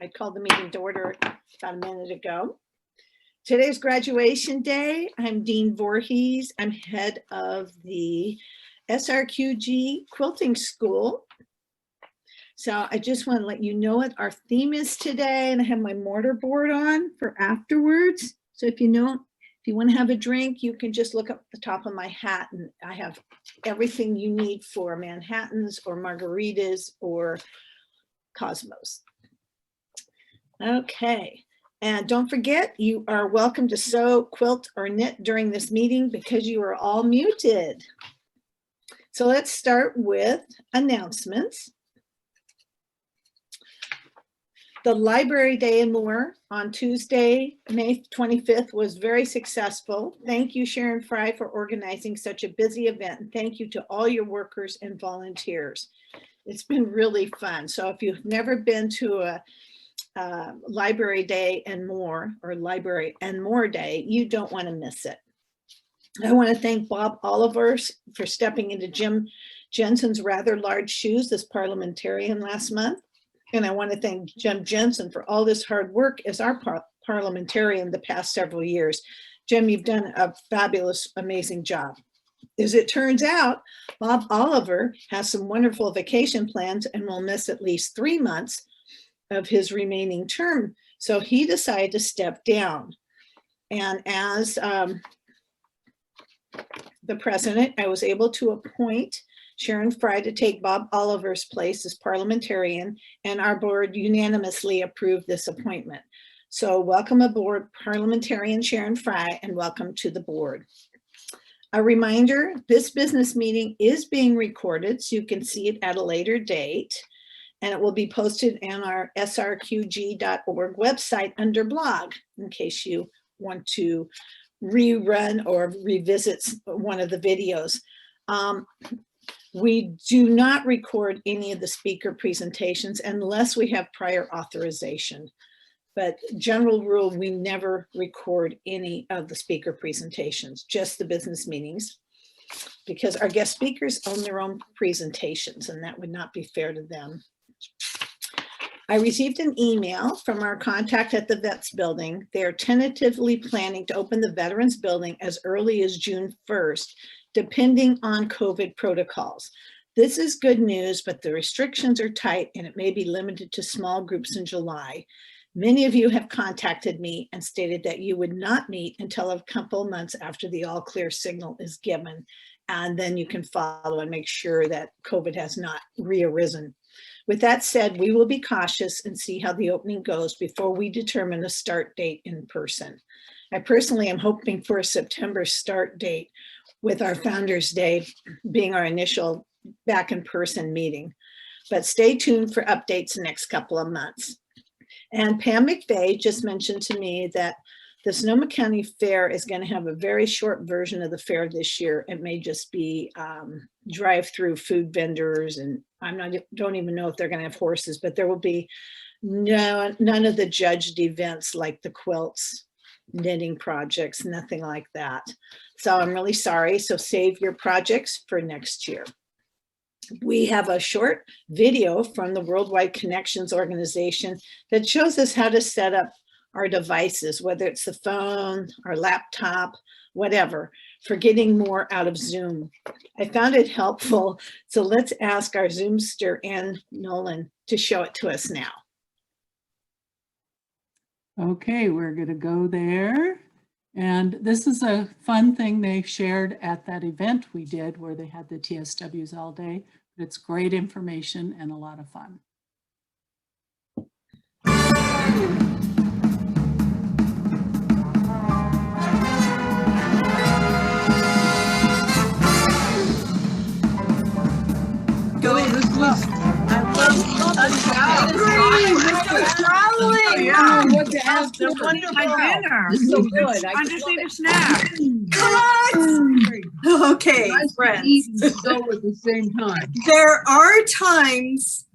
I called the meeting to order about a minute ago. Today's graduation day. I'm Dean Voorhees. I'm head of the SRQG Quilting School. So I just want to let you know what our theme is today, and I have my mortar board on for afterwards. So if you want to have a drink, you can just look up the top of my hat, and I have everything you need for Manhattans or margaritas or Cosmos. Okay, and don't forget, you are welcome to sew, quilt, or knit during this meeting because you are all muted. So let's start with announcements. The Library Day and More on Tuesday, May 25th was very successful. Thank you, Sharon Fry, for organizing such a busy event. And thank you to all your workers and volunteers. It's been really fun. So if you've never been to a Library Day and More or Library and More Day, you don't want to miss it. I want to thank Bob Oliver for stepping into Jim Jensen's rather large shoes as parliamentarian last month. And I want to thank Jim Jensen for all this hard work as our parliamentarian the past several years. Jim, you've done a fabulous, amazing job. As it turns out, Bob Oliver has some wonderful vacation plans and will miss at least 3 months of his remaining term. So he decided to step down. And as the president, I was able to appoint Sharon Fry to take Bob Oliver's place as parliamentarian, and our board unanimously approved this appointment. So welcome aboard, Parliamentarian Sharon Fry, and welcome to the board. A reminder, this business meeting is being recorded, so you can see it at a later date, and it will be posted on our srqg.org website under blog, in case you want to rerun or revisit one of the videos. We do not record any of the speaker presentations unless we have prior authorization. But general rule, we never record any of the speaker presentations, just the business meetings, because our guest speakers own their own presentations and that would not be fair to them. I received an email from our contact at the Vets Building. They are tentatively planning to open the Veterans Building as early as June 1st, depending on COVID protocols. This is good news, but the restrictions are tight and it may be limited to small groups in July. Many of you have contacted me and stated that you would not meet until a couple months after the all clear signal is given, and then you can follow and make sure that COVID has not rearisen. With that said, we will be cautious and see how the opening goes before we determine a start date in person. I personally am hoping for a September start date, with our Founders Day being our initial back in person meeting. But stay tuned for updates the next couple of months. And Pam McVeigh just mentioned to me that the Sonoma County Fair is going to have a very short version of the fair this year. It may just be drive-through food vendors, and don't even know if they're going to have horses, but there will be none of the judged events like the quilts, knitting projects, nothing like that. So I'm really sorry. So save your projects for next year. We have a short video from the Worldwide Connections organization that shows us how to set up our devices, whether it's the phone, our laptop, whatever, for getting more out of Zoom. I found it helpful. So let's ask our Zoomster, Ann Nolan, to show it to us now. Okay, we're going to go there. And this is a fun thing they shared at that event we did where they had the TSWs all day. It's great information and a lot of fun. So good. I just need a snack. Okay, friends. Go at the same time. There are times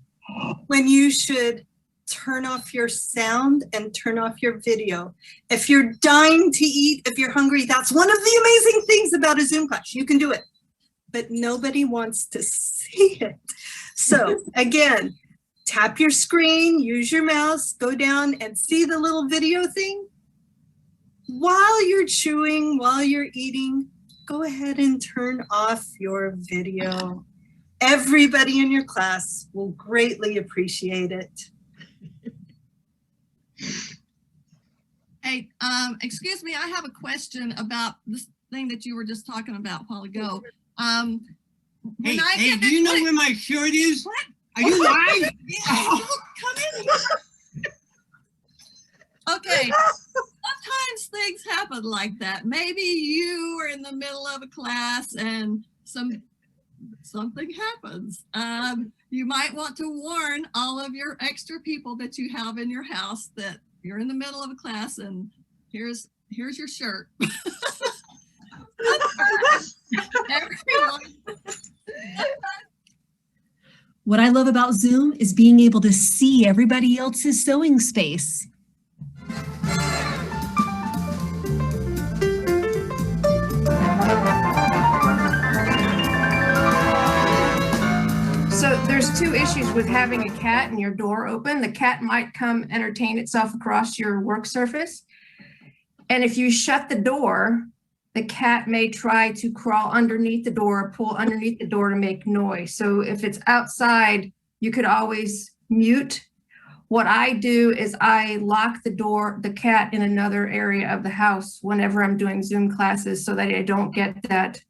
when you should turn off your sound and turn off your video. If you're dying to eat, if you're hungry, that's one of the amazing things about a Zoom class. You can do it, but nobody wants to see it. So again, tap your screen, use your mouse, go down and see the little video thing. While you're chewing, while you're eating, go ahead and turn off your video. Everybody in your class will greatly appreciate it. Hey, excuse me, I have a question about this thing that you were just talking about a while ago. Hey, do you know where my shirt is? What? Are you live? Yeah, come in here. Okay, sometimes things happen like that. Maybe you were in the middle of a class and something happens. You might want to warn all of your extra people that you have in your house that you're in the middle of a class and here's your shirt. Everyone. What I love about Zoom is being able to see everybody else's sewing space. So there's two issues with having a cat and your door open. The cat might come entertain itself across your work surface. And if you shut the door, the cat may try to crawl underneath the door, pull underneath the door to make noise. So if it's outside, you could always mute. What I do is I lock the door, the cat in another area of the house whenever I'm doing Zoom classes so that I don't get that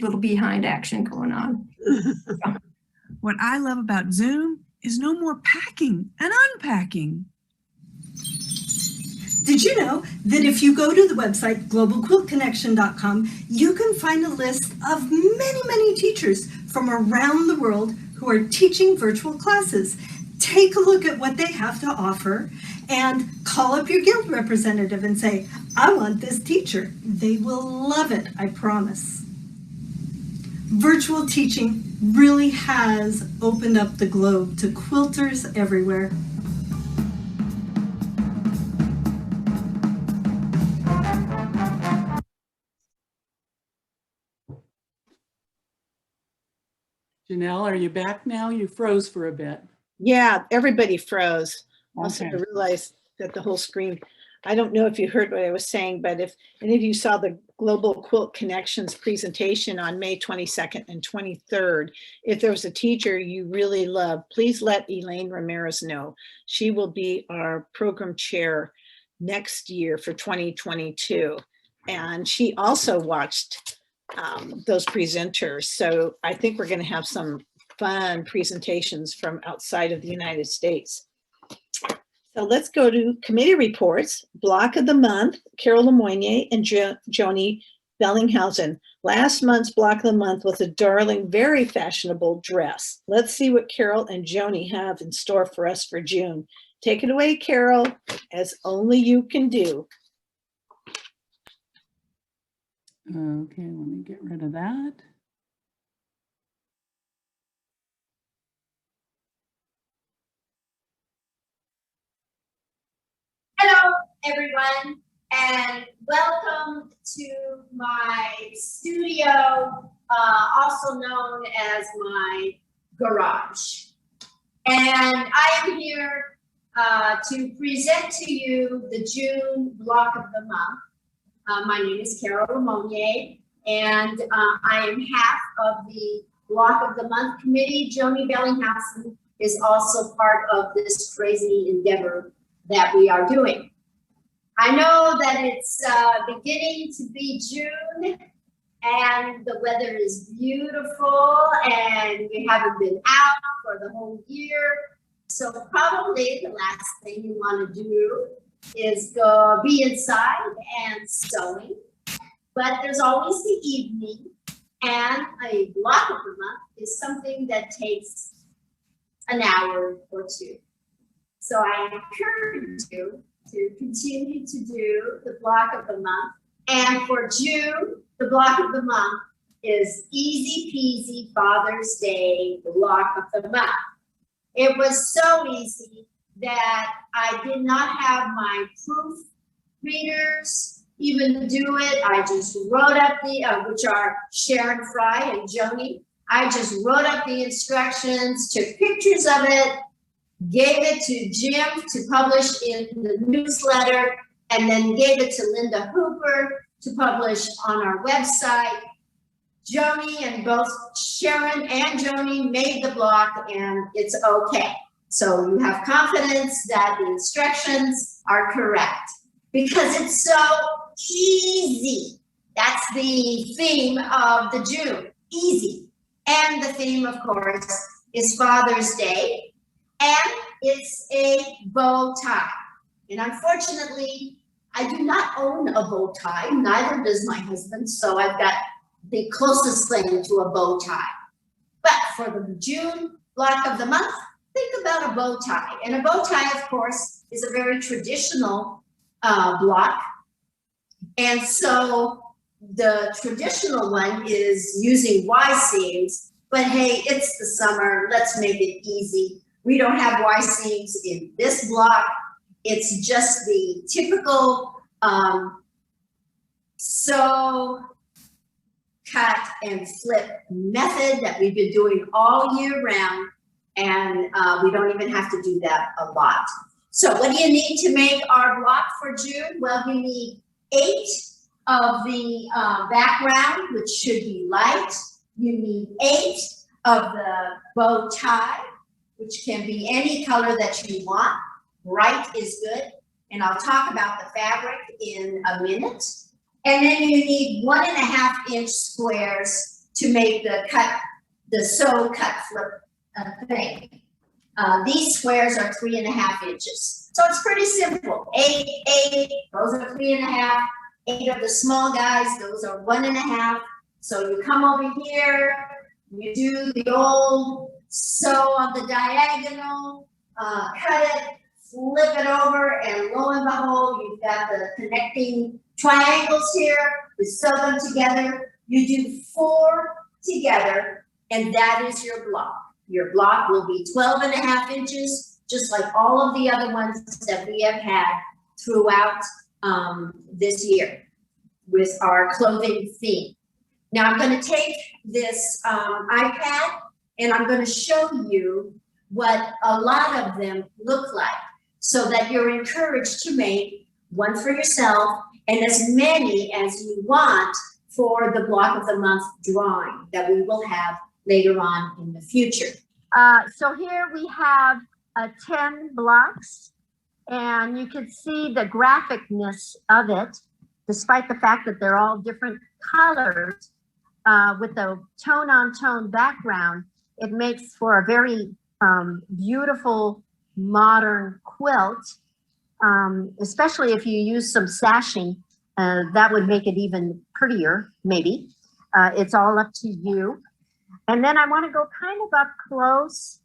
little behind action going on. What I love about Zoom is no more packing and unpacking. Did you know that if you go to the website globalquiltconnection.com, you can find a list of many teachers from around the world who are teaching virtual classes. Take a look at what they have to offer and call up your guild representative and say, I want this teacher. They will love it, I promise. Virtual teaching really has opened up the globe to quilters everywhere. Janelle, are you back now? You froze for a bit. Yeah, everybody froze. Also, I Okay. realized that the whole screen, I don't know if you heard what I was saying, but if any of you saw the Global Quilt Connections presentation on May 22nd and 23rd, if there was a teacher you really love, please let Elaine Ramirez know. She will be our program chair next year for 2022. And she also watched those presenters. So I think we're going to have some fun presentations from outside of the United States. So let's go to committee reports. Block of the month, Carol Lemoynier and Joni Bellinghausen. Last month's block of the month was a darling, very fashionable dress. Let's see what Carol and Joni have in store for us for June. Take it away, Carol, as only you can do. Okay, let me get rid of that. Hello, everyone, and welcome to my studio, also known as my garage. And I am here to present to you the June block of the month. My name is Carol Lemoynier, and I am half of the block of the month committee. Joni Bellinghausen is also part of this crazy endeavor that we are doing. I know that it's beginning to be June and the weather is beautiful and you haven't been out for the whole year. So probably the last thing you want to do is go be inside and sewing. But there's always the evening, and a block of the month is something that takes an hour or two. So I encourage you to continue to do the block of the month. And for June, the block of the month is Easy Peasy Father's Day block of the month. It was so easy that I did not have my proofreaders even do it. I just wrote up the, which are Sharon Fry and Joni. I just wrote up the instructions, took pictures of it, gave it to Jim to publish in the newsletter, and then gave it to Linda Hooper to publish on our website. Joni and both Sharon and Joni made the block, and it's okay. So you have confidence that the instructions are correct because it's so easy. That's the theme of the June, easy. And the theme, of course, is Father's Day, and it's a bow tie. And unfortunately, I do not own a bow tie, neither does my husband, so I've got the closest thing to a bow tie. But for the June block of the month, think about a bow tie. And a bow tie, of course, is a very traditional block. And so the traditional one is using Y seams, but hey, it's the summer, let's make it easy. We don't have Y seams in this block. It's just the typical sew, cut, and flip method that we've been doing all year round, and we don't even have to do that a lot. So what do you need to make our block for June? Well, you need 8 of the background, which should be light. You need 8 of the bow tie, which can be any color that you want. Bright is good, and I'll talk about the fabric in a minute. And then you need 1.5-inch squares to make the sew, cut, flip thing. These squares are 3.5 inches. So it's pretty simple. 8, those are 3.5. 8 of the small guys, those are 1.5. So you come over here, you do the old sew on the diagonal, cut it, flip it over, and lo and behold, you've got the connecting triangles here. We sew them together. You do 4 together, and that is your block. Your block will be 12.5 inches, just like all of the other ones that we have had throughout this year with our clothing theme. Now I'm going to take this iPad and I'm going to show you what a lot of them look like so that you're encouraged to make one for yourself and as many as you want for the block of the month drawing that we will have later on in the future. So here we have 10 blocks, and you can see the graphicness of it, despite the fact that they're all different colors. With the tone-on-tone background, it makes for a very beautiful modern quilt, especially if you use some sashing. That would make it even prettier, maybe. It's all up to you. And then I want to go kind of up close,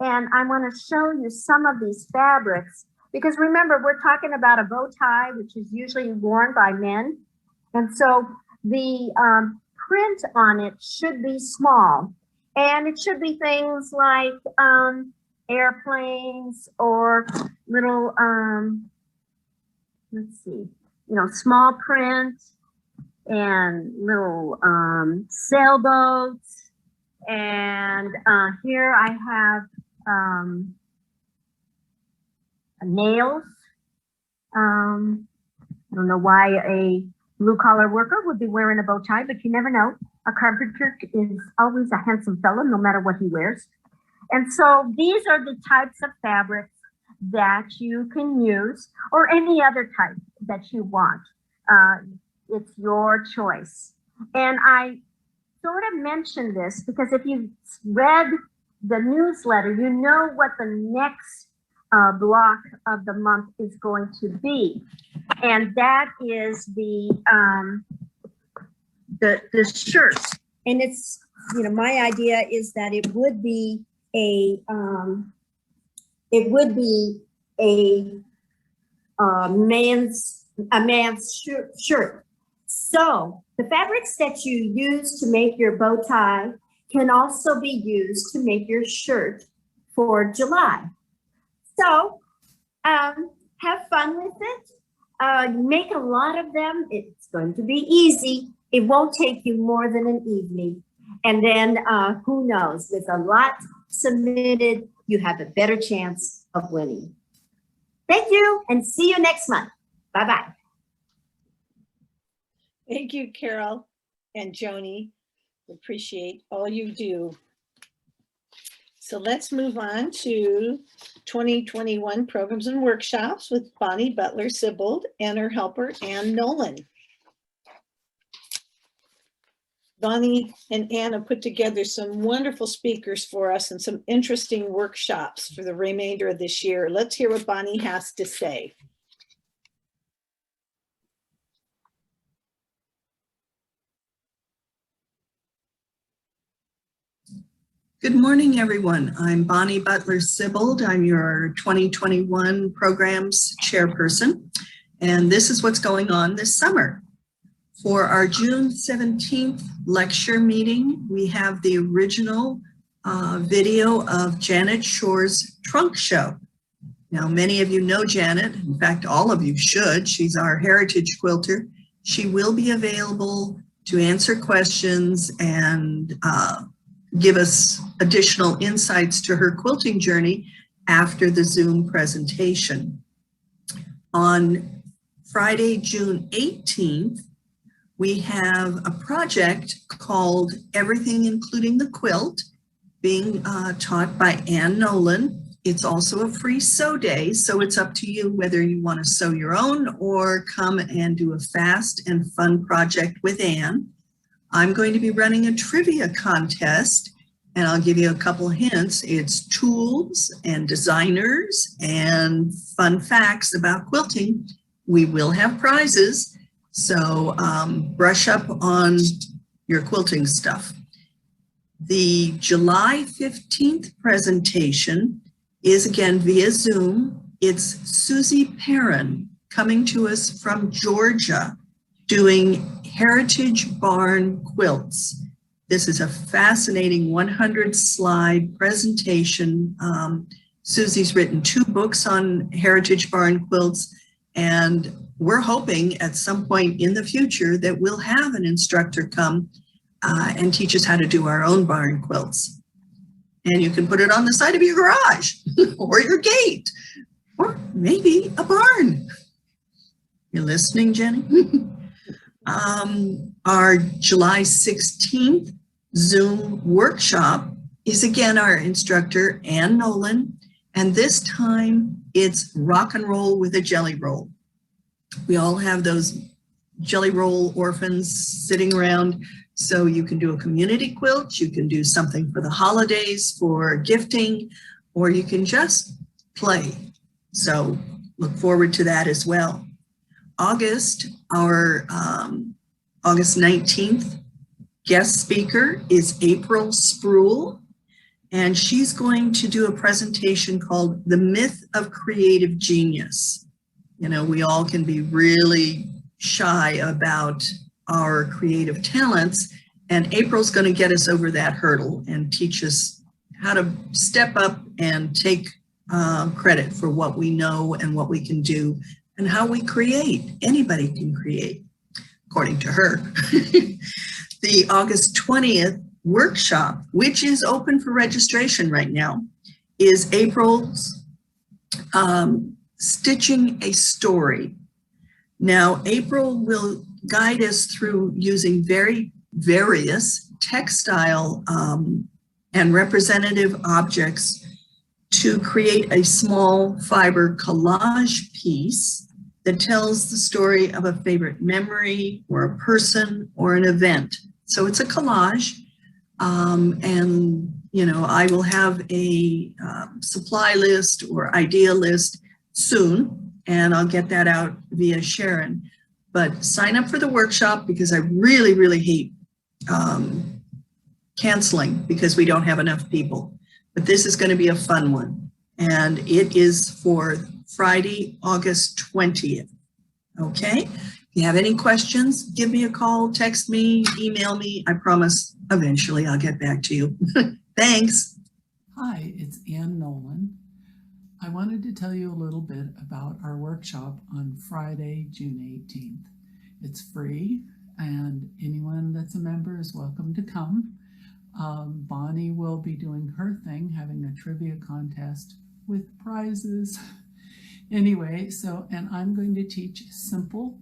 and I want to show you some of these fabrics, because remember, we're talking about a bow tie, which is usually worn by men. And so the print on it should be small, and it should be things like airplanes or little, let's see, small print and little sailboats. And here I have nails. I don't know why a blue-collar worker would be wearing a bow tie, but you never know. A carpenter is always a handsome fellow, no matter what he wears. And so these are the types of fabrics that you can use, or any other type that you want. It's your choice. And I sort of mentioned this because if you've read the newsletter, you know what the next block of the month is going to be. And that is the shirt. And it's, my idea is that it would be a man's shirt. So the fabrics that you use to make your bow tie can also be used to make your shirt for July. So have fun with it. Make a lot of them. It's going to be easy. It won't take you more than an evening. And then who knows, with a lot submitted, you have a better chance of winning. Thank you and see you next month. Bye-bye. Thank you, Carol and Joni. Appreciate all you do. So let's move on to 2021 programs and workshops with Bonnie Butler-Sibold and her helper, Ann Nolan. Bonnie and Anna put together some wonderful speakers for us and some interesting workshops for the remainder of this year. Let's hear what Bonnie has to say. Good morning, everyone. I'm Bonnie Butler-Sibold. I'm your 2021 programs chairperson, and this is what's going on this summer. For our June 17th lecture meeting, we have the original video of Janet Shore's trunk show. Now, many of you know Janet. In fact, all of you should. She's our heritage quilter. She will be available to answer questions and give us additional insights to her quilting journey after the Zoom presentation. On Friday, June 18th, we have a project called Everything Including the Quilt being taught by Ann Nolan. It's also a free sew day, so it's up to you whether you want to sew your own or come and do a fast and fun project with Ann. I'm going to be running a trivia contest, and I'll give you a couple hints. It's tools and designers and fun facts about quilting. We will have prizes, so brush up on your quilting stuff. The July 15th presentation is again via Zoom. It's Susie Perrin coming to us from Georgia doing Heritage Barn Quilts. This is a fascinating 100 slide presentation. Susie's written 2 books on Heritage Barn Quilts, and we're hoping at some point in the future that we'll have an instructor come and teach us how to do our own barn quilts. And you can put it on the side of your garage or your gate, or maybe a barn. You listening, Jenny? Our July 16th Zoom workshop is again our instructor, Ann Nolan, and this time it's rock and roll with a jelly roll. We all have those jelly roll orphans sitting around, so you can do a community quilt, you can do something for the holidays, for gifting, or you can just play. So look forward to that as well. August, our August 19th guest speaker is April Spruill, and she's going to do a presentation called The Myth of Creative Genius. You know, we all can be really shy about our creative talents, and April's going to get us over that hurdle and teach us how to step up and take credit for what we know and what we can do and how we create. Anybody can create, according to her. The August 20th workshop, which is open for registration right now, is April's Stitching a Story. Now, April will guide us through using very various textile and representative objects to create a small fiber collage piece that tells the story of a favorite memory or a person or an event. So it's a collage, and you know, I will have a supply list or idea list soon, and I'll get that out via Sharon. But sign up for the workshop because I really, really hate canceling because we don't have enough people. But this is going to be a fun one, and it is for Friday, August 20th. Okay? If you have any questions, give me a call, text me, email me. I promise eventually I'll get back to you. Thanks. Hi, it's Ann Nolan. I wanted to tell you a little bit about our workshop on Friday, June 18th. It's free, and anyone that's a member is welcome to come. Bonnie will be doing her thing, having a trivia contest with prizes. Anyway, and I'm going to teach a simple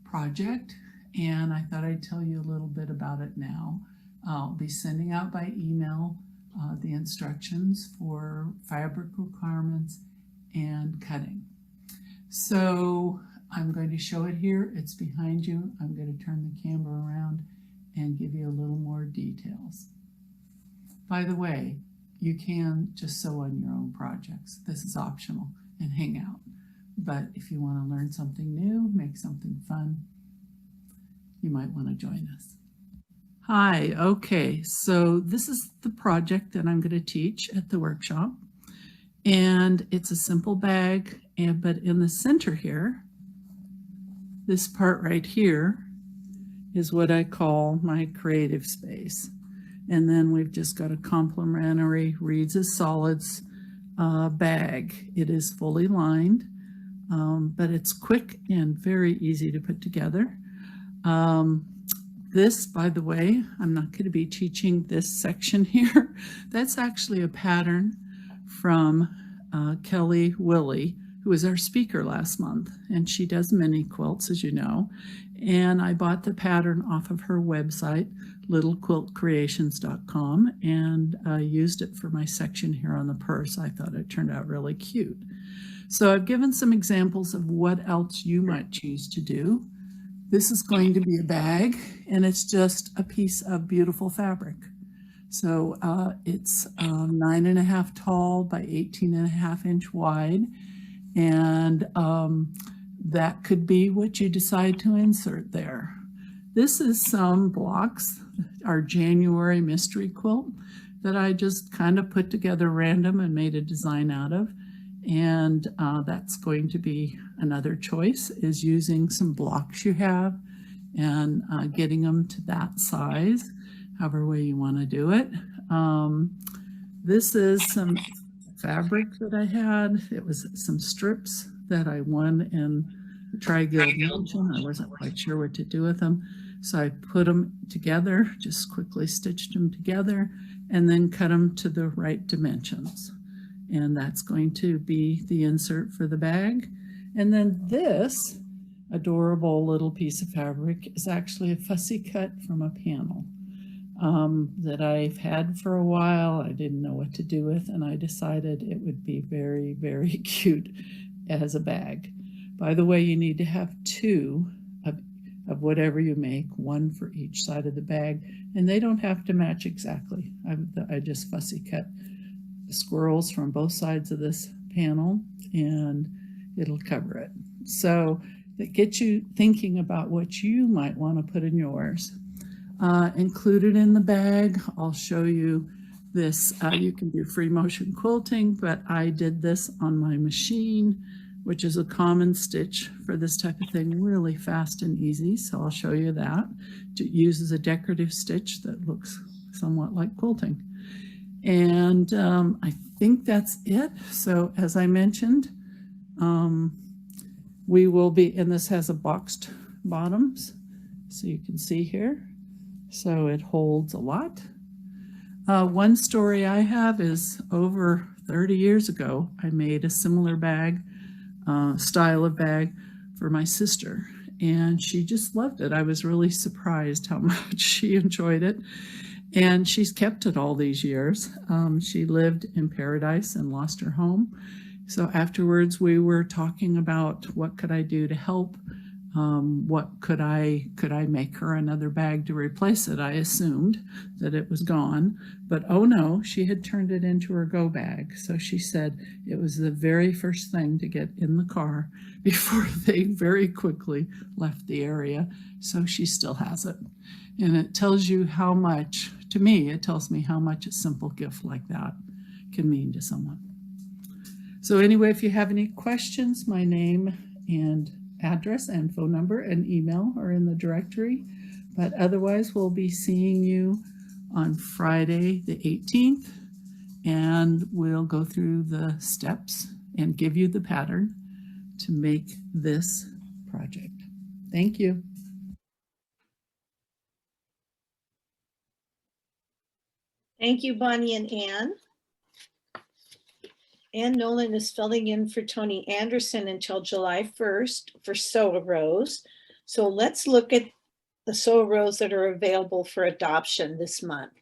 project, and I thought I'd tell you a little bit about it now. I'll be sending out by email the instructions for fabric requirements and cutting. So I'm going to show it here. It's behind you. I'm going to turn the camera around and give you a little more details. By the way, you can just sew on your own projects. This is optional and hang out. But if you want to learn something new, make something fun, you might want to join us. Hi, okay, so this is the project that I'm going to teach at the workshop. And it's a simple bag, but in the center here, this part right here is what I call my creative space. And then we've just got a complimentary Reads as Solids bag. It is fully lined, but it's quick and very easy to put together. This, by the way, I'm not going to be teaching this section here. That's actually a pattern from Kelly Willie, who was our speaker last month, and she does mini quilts, as you know. And I bought the pattern off of her website, littlequiltcreations.com, and used it for my section here on the purse. I thought it turned out really cute. So I've given some examples of what else you might choose to do. This is going to be a bag, and it's just a piece of beautiful fabric. So it's 9.5 tall by 18.5 inch wide, and that could be what you decide to insert there. This is some blocks, our January mystery quilt, that I just kind of put together random and made a design out of. And that's going to be another choice, is using some blocks you have and getting them to that size, however way you want to do it. This is some fabric that I had. It was some strips that I won in the Tri-Guild Luncheon. I wasn't quite sure what to do with them. So I put them together, just quickly stitched them together, and then cut them to the right dimensions. And that's going to be the insert for the bag. And then this adorable little piece of fabric is actually a fussy cut from a panel that I've had for a while. I didn't know what to do with, and I decided it would be very, very cute as a bag. By the way, you need to have two of whatever you make, one for each side of the bag, and they don't have to match exactly. I just fussy cut the squirrels from both sides of this panel, and it'll cover it. So that gets you thinking about what you might want to put in yours. Included in the bag, I'll show you this. You can do free motion quilting, but I did this on my machine, which is a common stitch for this type of thing, really fast and easy. So I'll show you that. It uses a decorative stitch that looks somewhat like quilting. And I think that's it. So as I mentioned, we will be, and this has a boxed bottoms, so you can see here. So it holds a lot. One story I have is over 30 years ago, I made a similar bag, style of bag for my sister, and she just loved it. I was really surprised how much she enjoyed it. And she's kept it all these years. She lived in Paradise and lost her home. So afterwards we were talking about what could I do to help? What could I make her another bag to replace it? I assumed that it was gone, but oh no, she had turned it into her go bag. So she said it was the very first thing to get in the car before they very quickly left the area. So she still has it. And it tells you how much, to me, it tells me how much a simple gift like that can mean to someone. So anyway, if you have any questions, my name and address and phone number and email are in the directory. But otherwise, we'll be seeing you on Friday the 18th, and we'll go through the steps and give you the pattern to make this project. Thank you. Thank you, Bonnie and Ann. Ann Nolan is filling in for Tony Anderson until July 1st for SOA Rose. So let's look at the SOA Rose that are available for adoption this month.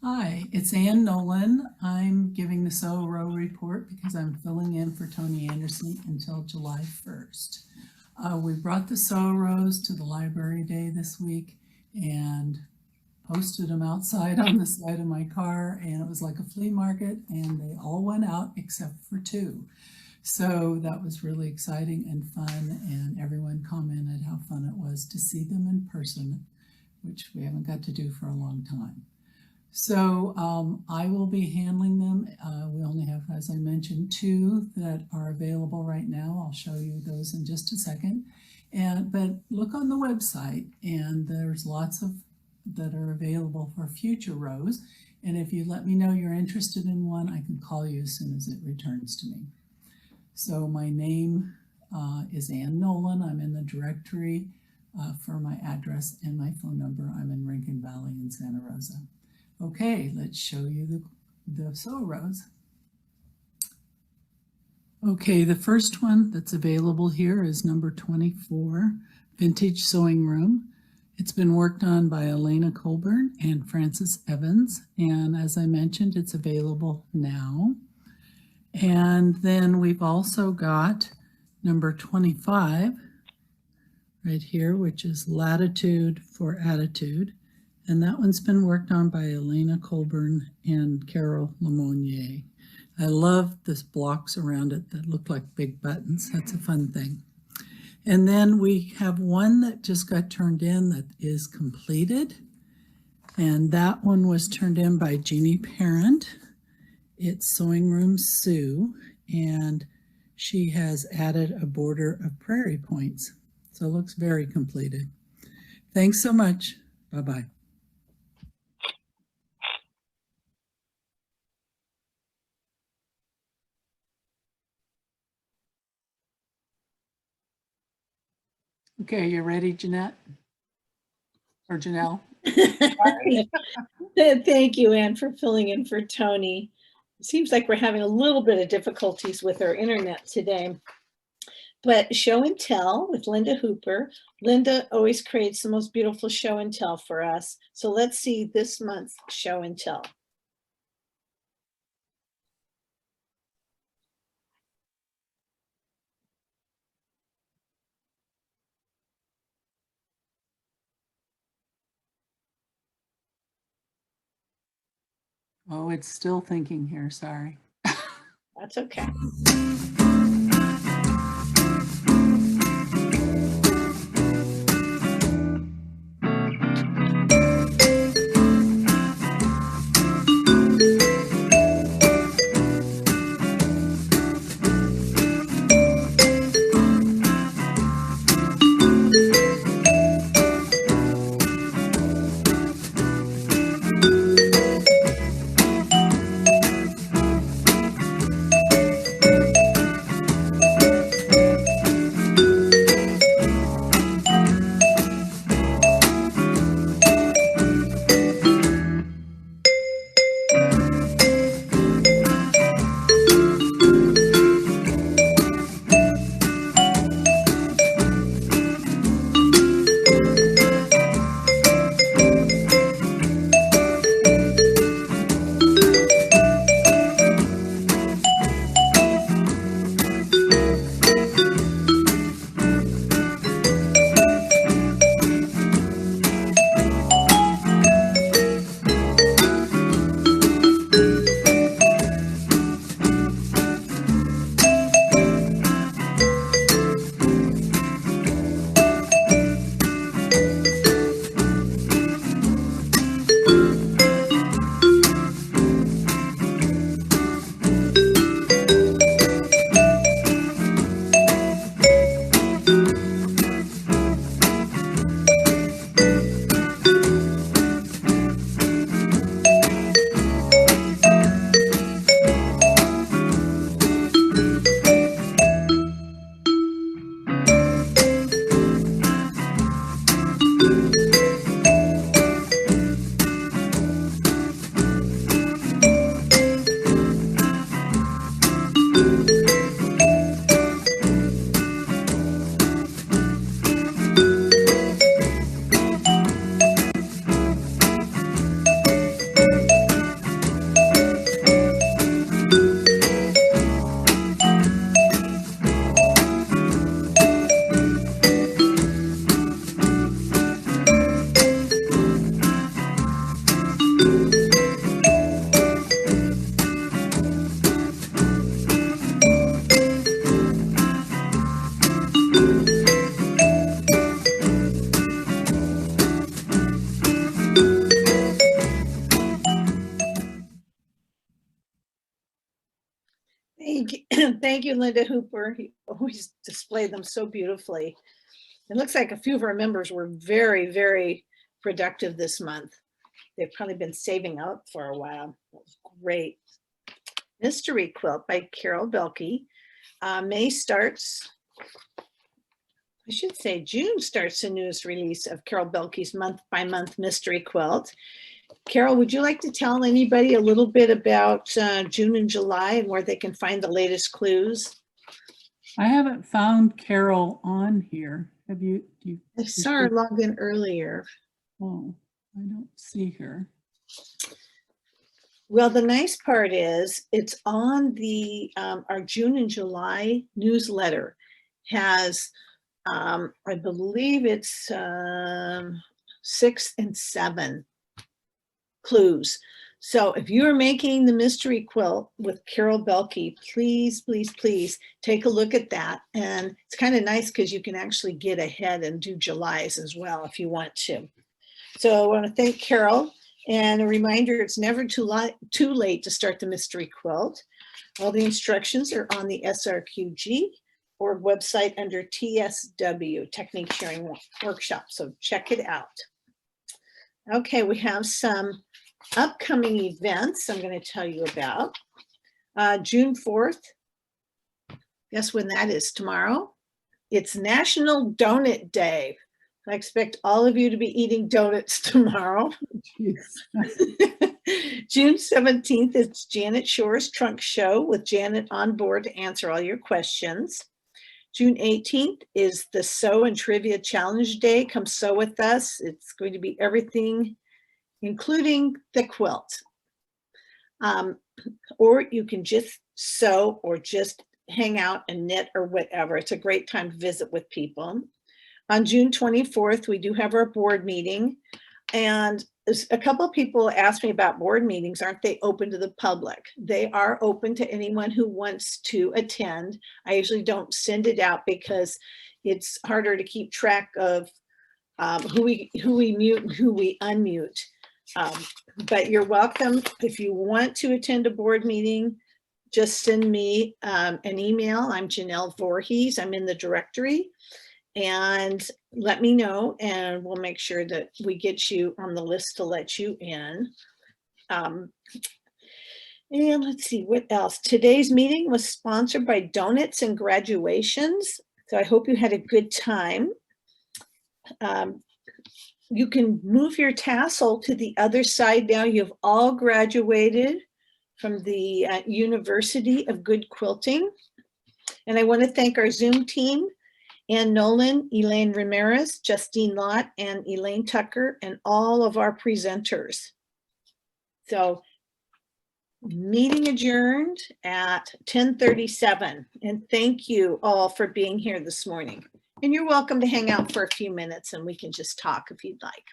Hi, it's Ann Nolan. I'm giving the SOA Row report because I'm filling in for Tony Anderson until July 1st. We brought the SOA Rows to the library day this week and posted them outside on the side of my car, and it was like a flea market, and they all went out except for 2. So that was really exciting and fun, and everyone commented how fun it was to see them in person, which we haven't got to do for a long time. So I will be handling them. We only have, as I mentioned, 2 that are available right now. I'll show you those in just a second. But look on the website, and there's lots of that are available for future rows. And if you let me know you're interested in one, I can call you as soon as it returns to me. So my name is Ann Nolan. I'm in the directory for my address and my phone number. I'm in Rincon Valley in Santa Rosa. Okay, let's show you the SOA Rows. Okay, the first one that's available here is number 24, Vintage Sewing Room. It's been worked on by Elena Colburn and Frances Evans, and as I mentioned, it's available now. And then we've also got number 25 right here, which is Latitude for Attitude. And that one's been worked on by Elena Colburn and Carol Lemonnier. I love this blocks around it that look like big buttons. That's a fun thing. And then we have one that just got turned in that is completed. And that one was turned in by Jeannie Parent. It's Sewing Room Sue, and she has added a border of prairie points. So it looks very completed. Thanks so much. Bye-bye. Okay, you ready, Jeanette? Or Janelle? Thank you, Ann, for filling in for Tony. It seems like we're having a little bit of difficulties with our internet today. But show and tell with Linda Hooper. Linda always creates the most beautiful show and tell for us. So let's see this month's show and tell. Oh, it's still thinking here, sorry. That's okay. Thank you, Linda Hooper. You always display them so beautifully. It looks like a few of our members were very, very productive this month. They've probably been saving up for a while. That was great. Mystery Quilt by Carol Belke. May starts, I should say June starts the newest release of Carol Belke's month-by-month mystery quilt. Carol, would you like to tell anybody a little bit about June and July and where they can find the latest clues? I haven't found Carol on here. Have you? I saw her log in earlier. Oh, I don't see her. Well, the nice part is it's on the our June and July newsletter has, I believe it's 6 and 7 clues. So if you're making the mystery quilt with Carol Belke, please, please, please take a look at that. And it's kind of nice because you can actually get ahead and do July's as well if you want to. So I want to thank Carol, and a reminder, it's never too late to start the mystery quilt. All the instructions are on the SRQG or website under TSW, Technique Sharing Workshop. So check it out. Okay, we have some upcoming events I'm going to tell you about. June 4th, guess when that is? Tomorrow. It's National Donut Day. I expect all of you to be eating donuts tomorrow. June 17th, it's Janet Shore's Trunk Show with Janet on board to answer all your questions. June 18th is the Sew and Trivia Challenge Day. Come sew with us. It's going to be everything, including the quilt. Or you can just sew or just hang out and knit or whatever. It's a great time to visit with people. On June 24th, we do have our board meeting. And a couple of people asked me about board meetings. Aren't they open to the public? They are open to anyone who wants to attend. I usually don't send it out because it's harder to keep track of who we mute and who we unmute. But you're welcome. If you want to attend a board meeting, just send me an email. I'm Janelle Voorhees. I'm in the directory. And let me know, and we'll make sure that we get you on the list to let you in. And let's see, what else? Today's meeting was sponsored by Donuts and Graduations. So I hope you had a good time. You can move your tassel to the other side now. You've all graduated from the University of Good Quilting. And I want to thank our Zoom team, Ann Nolan, Elaine Ramirez, Justine Lott, and Elaine Tucker, and all of our presenters. So meeting adjourned at 10:37. And thank you all for being here this morning. And you're welcome to hang out for a few minutes and we can just talk if you'd like.